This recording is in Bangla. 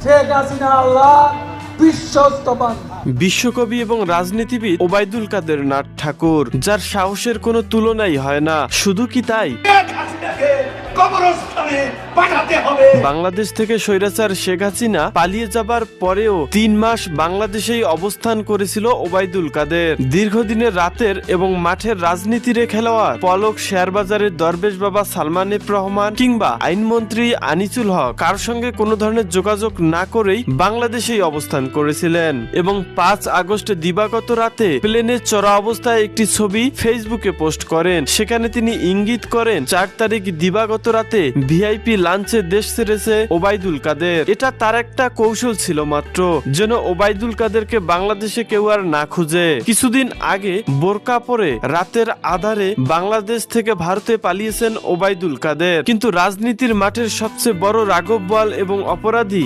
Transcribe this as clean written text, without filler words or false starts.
শেখ হাসিনা আল্লাহ বিশ্বস্ত বান্দা। বিশ্বকবি এবং রাজনীতিবিদ ওবায়দুল কাদের নাথ ঠাকুর, যার সাহসের কোনো তুলনাই হয় না। শুধু কি তাই, বাংলাদেশ থেকে স্বৈরাচার শেখ হাসিনা পালিয়ে যাবার পরেও 3 মাস বাংলাদেশেই অবস্থান করেছিল ওবায়দুল কাদের। দীর্ঘদিনের রাতের এবং মাঠের রাজনীতির খেলোয়াড় পলক, শেয়ারবাজারের দরবেশ বাবা সালমান এফ রহমান কিংবা আইনমন্ত্রী আনিসুল হক কার সঙ্গে কোনো ধরনের যোগাযোগ না করেই বাংলাদেশেই অবস্থান করেছিলেন এবং 5 আগস্ট দিবাগত রাতে প্লেনে চড়া অবস্থায় একটি ছবি ফেসবুকে পোস্ট করেন। সেখানে তিনি ইঙ্গিত করেন 4 তারিখ দিবাগত রাতে ভিআইপি লাঞ্চে দেশ ছেড়েছে ওবায়দুল কাদের। এটা তার একটা কৌশল ছিল মাত্র, যেন ওবায়দুল কাদেরকে বাংলাদেশে কেউ আর না খুঁজে। কিছুদিন আগে বোরকা পরে রাতের আধারে বাংলাদেশ থেকে ভারতে পালিয়েছেন ওবায়দুল কাদের, কিন্তু রাজনীতির মাঠের সবচেয়ে বড় রাঘব বোয়াল এবং অপরাধী